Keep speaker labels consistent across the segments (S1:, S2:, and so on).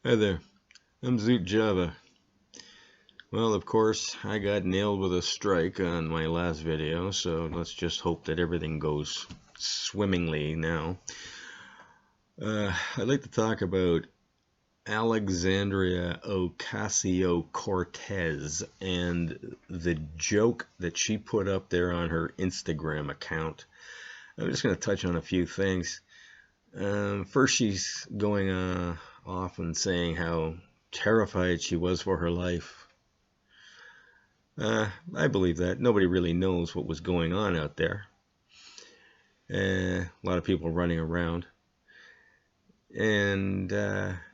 S1: Hi there, I'm Zoot Java. Well, of course, I got nailed with a strike on my last video, so let's just hope that everything goes swimmingly now. I'd like to talk about Alexandria Ocasio-Cortez and the joke that she put up there on her Instagram account. I'm just going to touch on a few things. First, she's going off and saying how terrified she was for her life. I believe that. Nobody really knows what was going on out there. A lot of people running around. And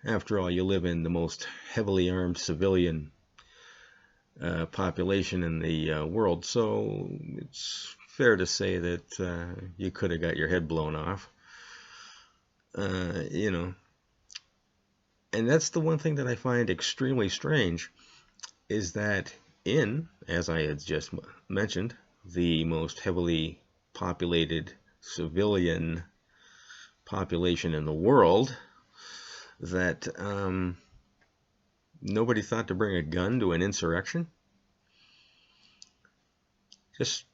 S1: after all, you live in the most heavily armed civilian population in the world, so it's fair to say that you could have got your head blown off. You know, and that's the one thing that I find extremely strange is that as I had just mentioned, the most heavily populated civilian population in the world, that nobody thought to bring a gun to an insurrection. Just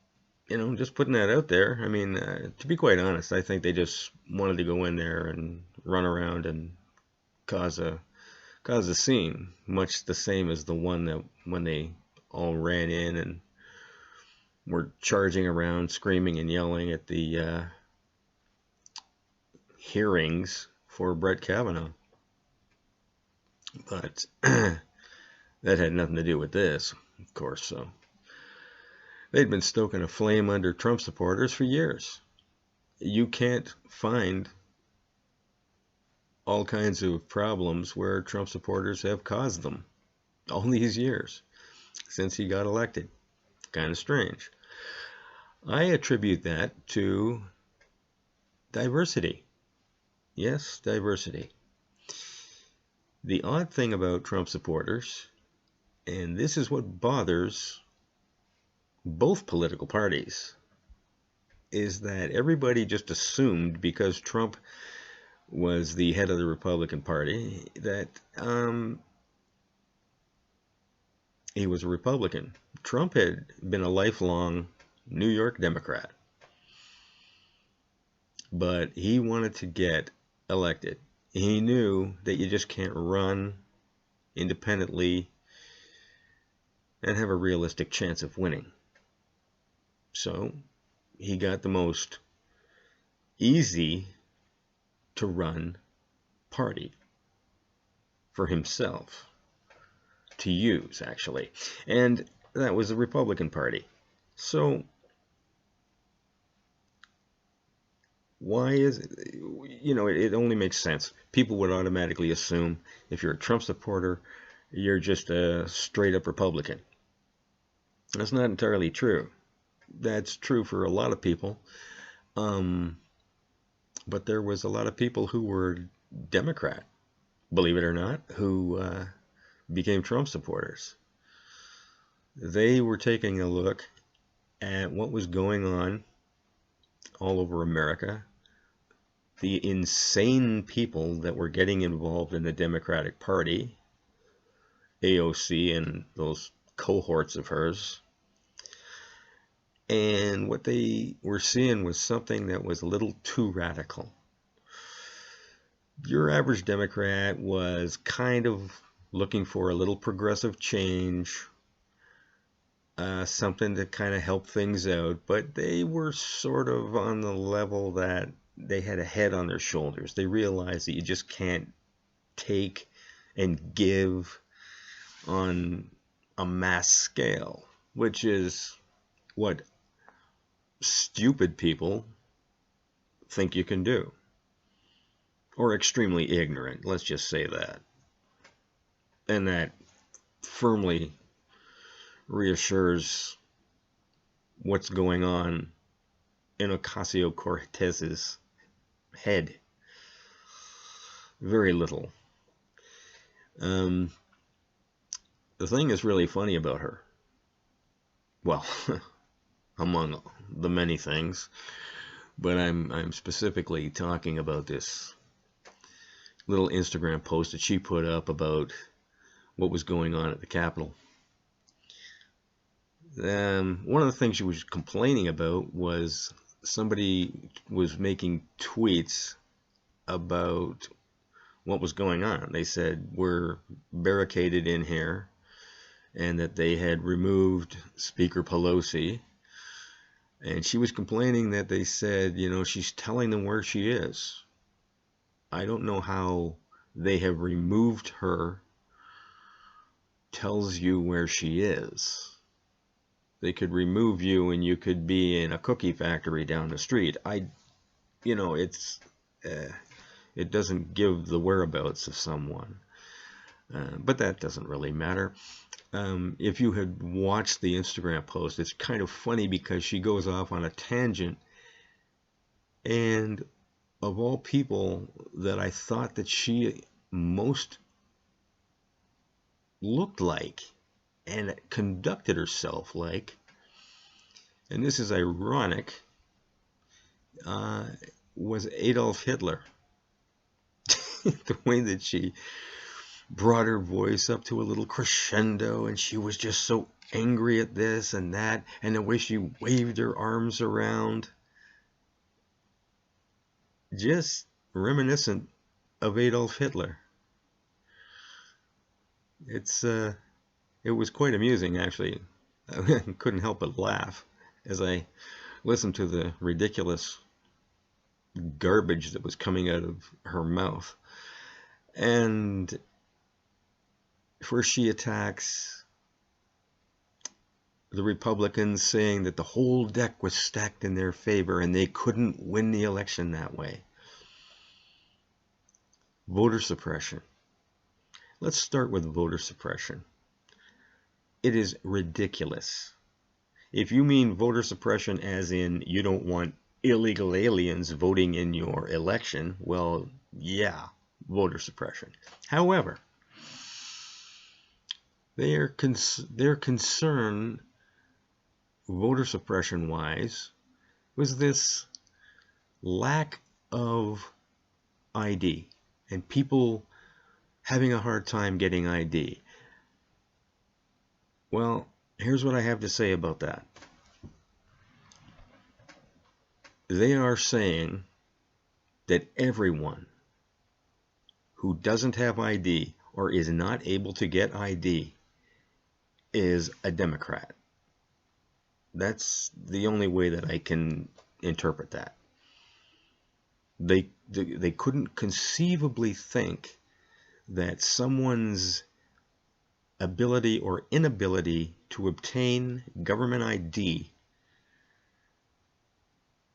S1: putting that out there. I mean, to be quite honest, I think they just wanted to go in there and run around and cause a scene, much the same as the one that when they all ran in and were charging around, screaming and yelling at the hearings for Brett Kavanaugh. But that had nothing to do with this, of course. So they'd been stoking a flame under Trump supporters for years. You can't find all kinds of problems where Trump supporters have caused them all these years since he got elected. Kind of strange. I attribute that to diversity. Yes, diversity. The odd thing about Trump supporters, and this is what bothers both political parties, is that everybody just assumed because Trump was the head of the Republican Party that he was a Republican. Trump had been a lifelong New York Democrat, but he wanted to get elected. He knew that you just can't run independently and have a realistic chance of winning. So he got the most easy to run party for himself to use, actually, and that was the Republican Party. So why is it only makes sense. People would automatically assume if you're a Trump supporter, you're just a straight up Republican. That's not entirely true. That's true for a lot of people, but there was a lot of people who were Democrat, believe it or not, who became Trump supporters. They were taking a look at what was going on all over America, the insane people that were getting involved in the Democratic Party, AOC and those cohorts of hers. And what they were seeing was something that was a little too radical. Your average Democrat was kind of looking for a little progressive change, something to kind of help things out, but they were sort of on the level that they had a head on their shoulders. They realized that you just can't take and give on a mass scale, which is what stupid people think you can do, or extremely ignorant, let's just say that. And that firmly reassures what's going on in Ocasio-Cortez's head. Very little. The thing is really funny about her, well, among the many things, but I'm specifically talking about this little Instagram post that she put up about what was going on at the Capitol. One of the things she was complaining about was somebody was making tweets about what was going on. They said, we're barricaded in here, and that they had removed Speaker Pelosi. And she was complaining that they said, she's telling them where she is. I don't know how they have removed her tells you where she is. They could remove you and you could be in a cookie factory down the street. It's it doesn't give the whereabouts of someone. But that doesn't really matter. If you had watched the Instagram post, it's kind of funny because she goes off on a tangent, and of all people that I thought that she most looked like and conducted herself like, and this is ironic, was Adolf Hitler. The way that she brought her voice up to a little crescendo, and she was just so angry at this and that, and the way she waved her arms around, just reminiscent of Adolf Hitler. It was quite amusing, actually. I couldn't help but laugh as I listened to the ridiculous garbage that was coming out of her mouth. And first she attacks the Republicans, saying that the whole deck was stacked in their favor and they couldn't win the election that way. Voter suppression. Let's start with voter suppression. It is ridiculous. If you mean voter suppression as in you don't want illegal aliens voting in your election, well, yeah, voter suppression. However, their concern, voter suppression wise, was this lack of ID and people having a hard time getting ID. Well, here's what I have to say about that. They are saying that everyone who doesn't have ID or is not able to get ID is a Democrat. That's the only way that I can interpret that. They couldn't conceivably think that someone's ability or inability to obtain government ID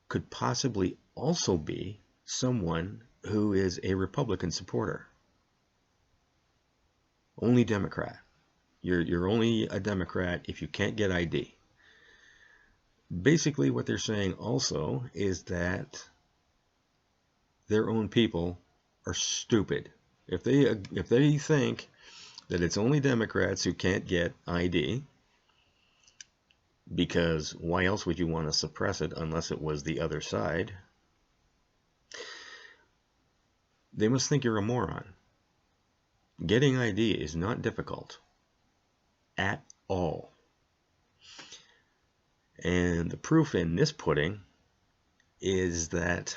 S1: could possibly also be someone who is a Republican supporter. Only Democrat. You're only a Democrat if you can't get ID. Basically what they're saying also is that their own people are stupid. If they think that it's only Democrats who can't get ID, because why else would you want to suppress it unless it was the other side? They must think you're a moron. Getting ID is not difficult at all. And the proof in this pudding is that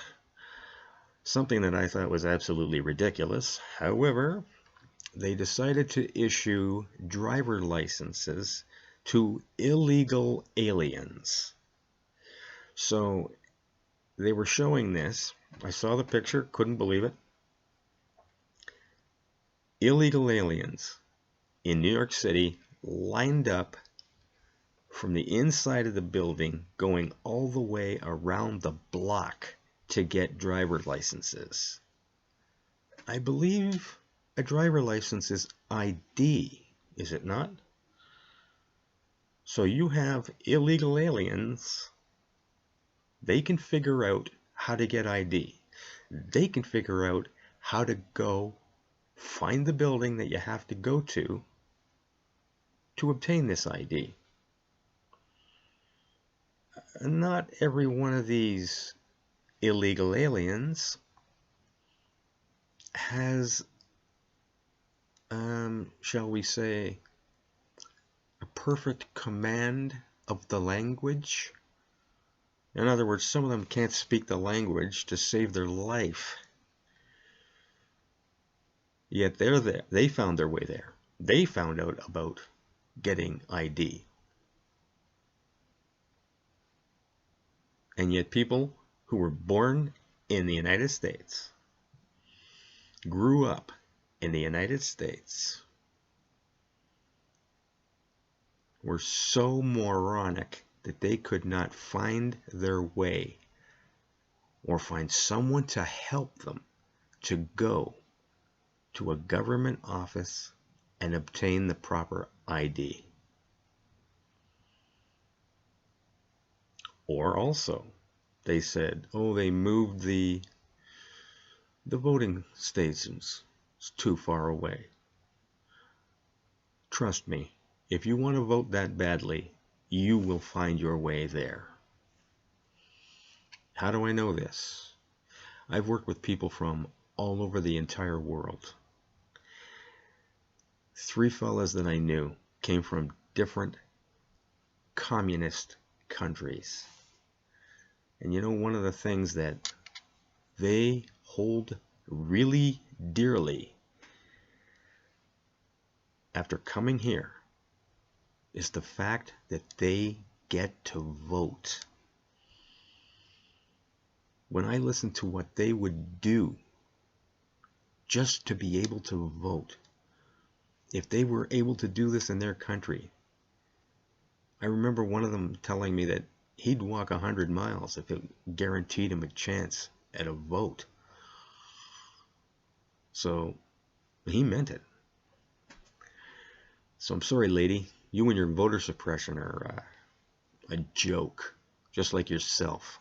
S1: something that I thought was absolutely ridiculous. However, they decided to issue driver licenses to illegal aliens. So they were showing this. I saw the picture, couldn't believe it. Illegal aliens in New York City lined up from the inside of the building, going all the way around the block to get driver licenses. I believe a driver license is ID, is it not? So you have illegal aliens. They can figure out how to get ID. They can figure out how to go find the building that you have to go to obtain this ID. Not every one of these illegal aliens has, shall we say, a perfect command of the language. In other words, some of them can't speak the language to save their life. Yet they're there. They found their way there. They found out about getting ID. And yet people who were born in the United States, grew up in the United States, were so moronic that they could not find their way or find someone to help them to go to a government office and obtain the proper ID. Or also, they said, oh, they moved the voting stations too far away. Trust me, if you want to vote that badly, you will find your way there. How do I know this? I've worked with people from all over the entire world. 3 fellas that I knew came from different communist countries. And you know, one of the things that they hold really dearly after coming here is the fact that they get to vote. When I listen to what they would do just to be able to vote, if they were able to do this in their country, I remember one of them telling me that he'd walk 100 miles if it guaranteed him a chance at a vote. So he meant it. So I'm sorry, lady, you and your voter suppression are a joke, just like yourself.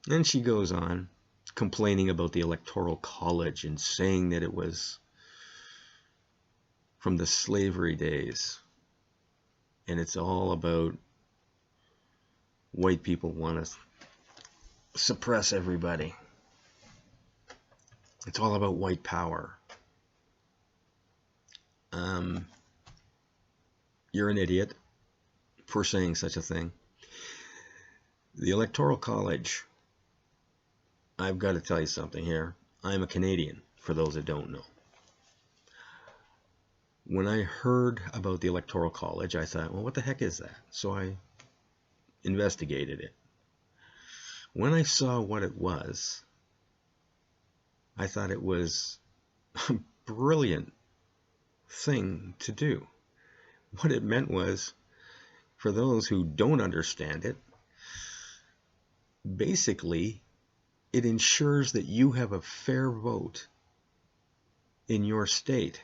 S1: Then she goes on complaining about the Electoral College and saying that it was from the slavery days. And it's all about white people want to suppress everybody. It's all about white power. You're an idiot for saying such a thing. The Electoral College, I've got to tell you something here. I'm a Canadian, for those that don't know. When I heard about the Electoral College, I thought, well, what the heck is that? So I investigated it. When I saw what it was, I thought it was a brilliant thing to do. What it meant was, for those who don't understand it, basically, it ensures that you have a fair vote in your state,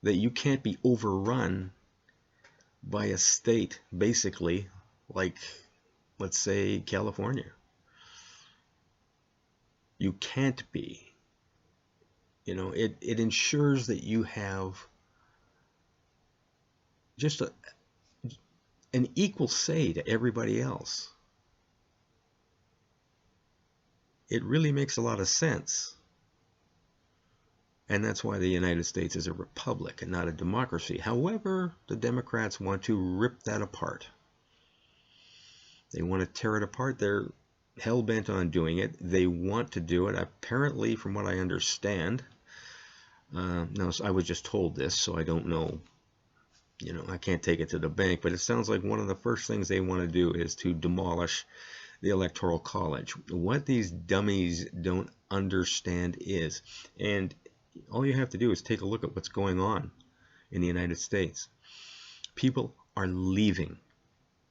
S1: that you can't be overrun by a state, basically, like, let's say, California. You can't be. You know, it ensures that you have just an equal say to everybody else. It really makes a lot of sense. And that's why the United States is a republic and not a democracy. However, the Democrats want to rip that apart. They want to tear it apart. They're hell-bent on doing it. They want to do it. Apparently, from what I understand, now I was just told this, so I don't know. You know, I can't take it to the bank, but it sounds like one of the first things they want to do is to demolish the Electoral College. What these dummies don't understand is, and all you have to do is take a look at what's going on in the United States. People are leaving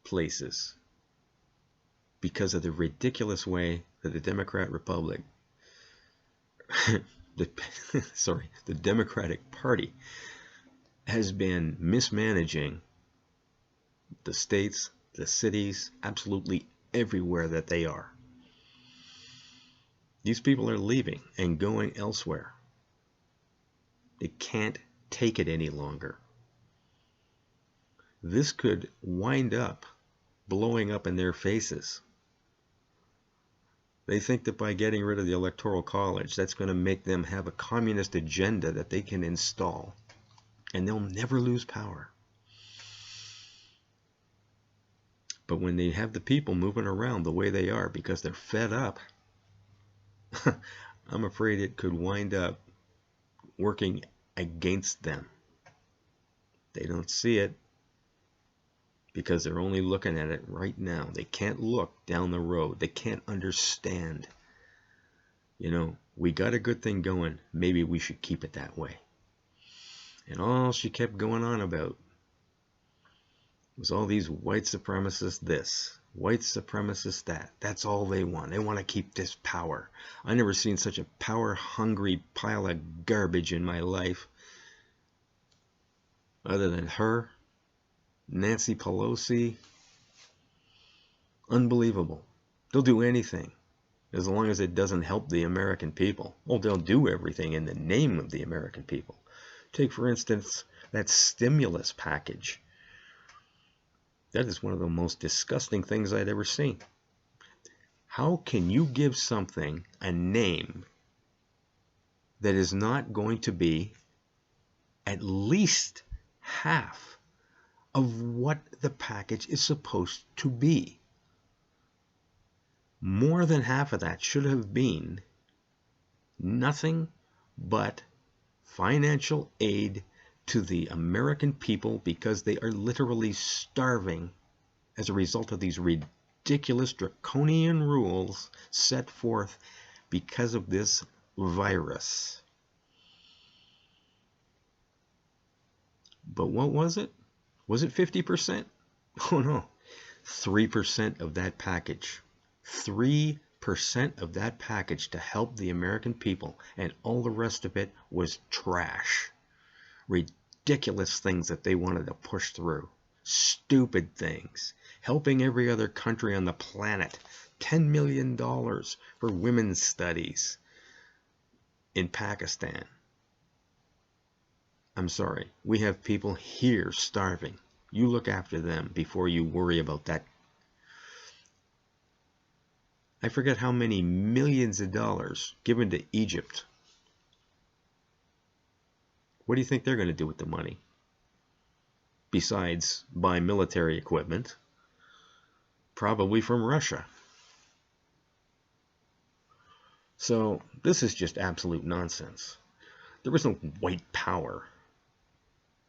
S1: places because of the ridiculous way that the Democrat Republic, the Democratic Party has been mismanaging the states, the cities, absolutely everywhere that they are. These people are leaving and going elsewhere. They can't take it any longer. This could wind up blowing up in their faces. They think that by getting rid of the Electoral College, that's going to make them have a communist agenda that they can install, and they'll never lose power. But when they have the people moving around the way they are because they're fed up, I'm afraid it could wind up working against them. They don't see it because they're only looking at it right now. They can't look down the road. They can't understand. You know, we got a good thing going. Maybe we should keep it that way. And all she kept going on about was all these white supremacists this, white supremacists that. That's all they want. They want to keep this power. I never seen such a power-hungry pile of garbage in my life. Other than her, Nancy Pelosi, unbelievable. They'll do anything as long as it doesn't help the American people. Well, they'll do everything in the name of the American people. Take, for instance, that stimulus package. That is one of the most disgusting things I'd ever seen. How can you give something a name that is not going to be at least half of what the package is supposed to be? More than half of that should have been nothing but financial aid to the American people because they are literally starving as a result of these ridiculous draconian rules set forth because of this virus. But what was it? Was it 50%? Oh no, 3% of that package. 3% of that package to help the American people, and all the rest of it was trash. Ridiculous things that they wanted to push through. Stupid things. Helping every other country on the planet. $10 million for women's studies in Pakistan. I'm sorry, we have people here starving. You look after them before you worry about that. I forget how many millions of dollars given to Egypt. What do you think they're going to do with the money? Besides buy military equipment, probably from Russia. So this is just absolute nonsense. There is no white power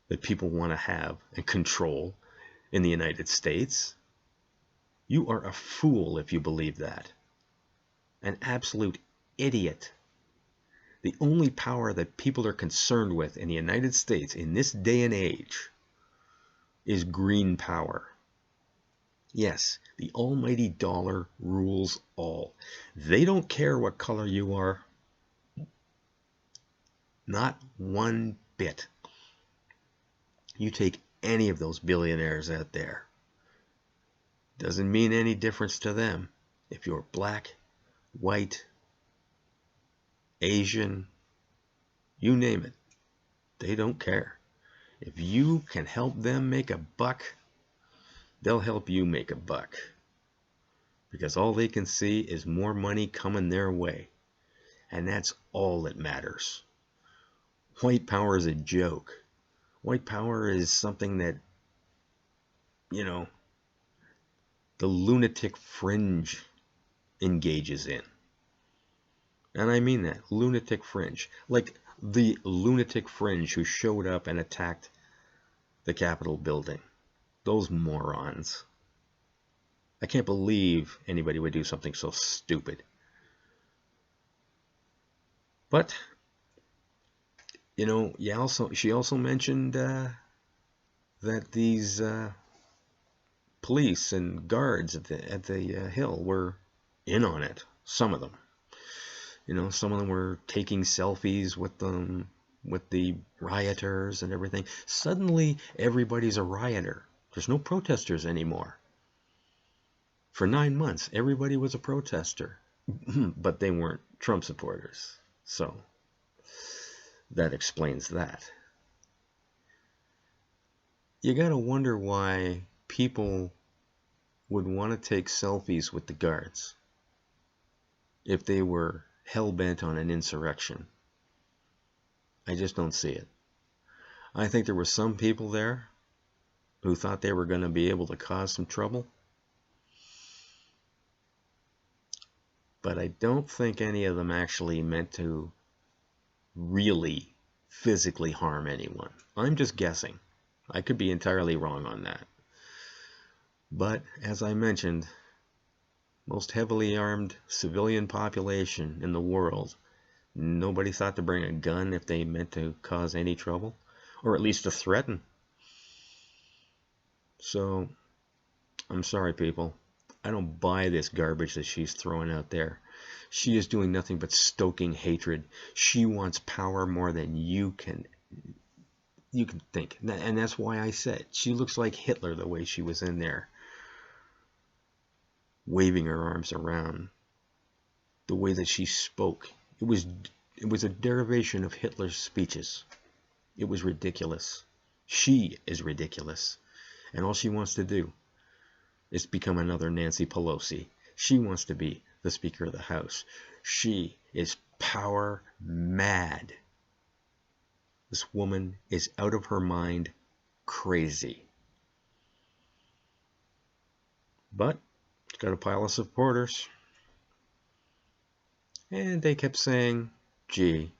S1: that people want to have and control in the United States. You are a fool if you believe that. An absolute idiot. The only power that people are concerned with in the United States in this day and age is green power. Yes, the almighty dollar rules all. They don't care what color you are. Not one bit. You take any of those billionaires out there. Doesn't mean any difference to them. If you're black, white, Asian, you name it. They don't care. If you can help them make a buck, they'll help you make a buck. Because all they can see is more money coming their way. And that's all that matters. White power is a joke. White power is something that, you know, the lunatic fringe engages in. And I mean that, lunatic fringe. Like the lunatic fringe who showed up and attacked the Capitol building. Those morons. I can't believe anybody would do something so stupid. But, you know, she also mentioned that these police and guards at the Hill were in on it. Some of them. You know, some of them were taking selfies with them, with the rioters and everything. Suddenly, everybody's a rioter. There's no protesters anymore. For 9 months, everybody was a protester. But they weren't Trump supporters. So, that explains that. You gotta wonder why people would want to take selfies with the guards. if they were hell-bent on an insurrection. I just don't see it. I think there were some people there who thought they were going to be able to cause some trouble, but I don't think any of them actually meant to really physically harm anyone. I'm just guessing. I could be entirely wrong on that. But as I mentioned, most heavily armed civilian population in the world, nobody thought to bring a gun if they meant to cause any trouble, or at least to threaten. So, I'm sorry, people. I don't buy this garbage that she's throwing out there. She is doing nothing but stoking hatred. She wants power more than you can think. And that's why I said she looks like Hitler the way she was in there, waving her arms around. The way that she spoke. It was a derivation of Hitler's speeches. It was ridiculous. She is ridiculous. And all she wants to do is become another Nancy Pelosi. She wants to be the Speaker of the House. She is power mad. This woman is out of her mind crazy. But she's got a pile of supporters. And they kept saying, gee,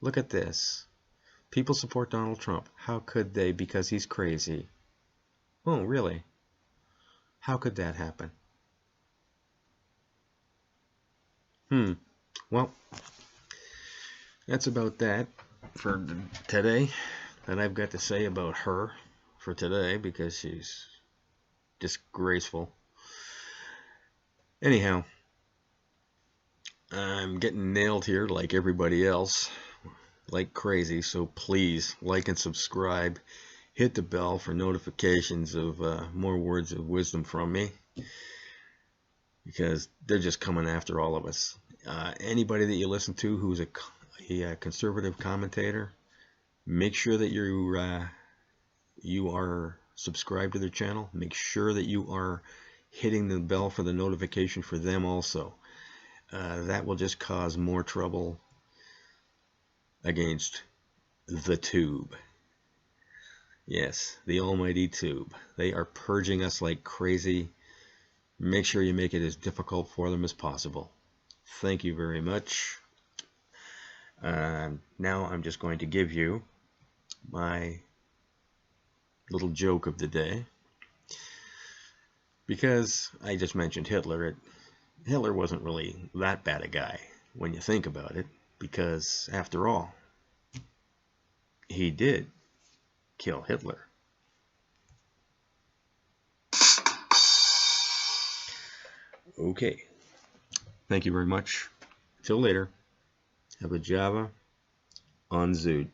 S1: look at this. People support Donald Trump. How could they? Because he's crazy. Oh, really? How could that happen? Well, that's about that for today. That I've got to say about her for today, because she's disgraceful. Anyhow, I'm getting nailed here like everybody else, like crazy, so please like and subscribe. Hit the bell for notifications of more words of wisdom from me, because they're just coming after all of us. Anybody that you listen to who's a conservative commentator, make sure that you are subscribed to their channel. Make sure that you are hitting the bell for the notification for them also. That will just cause more trouble against the tube. Yes, the almighty tube. They are purging us like crazy. Make sure you make it as difficult for them as possible. Thank you very much. Now I'm just going to give you my little joke of the day. Because I just mentioned Hitler. Hitler wasn't really that bad a guy when you think about it. Because, after all, he did kill Hitler. Okay. Thank you very much. Till later. Have a Java on Zood.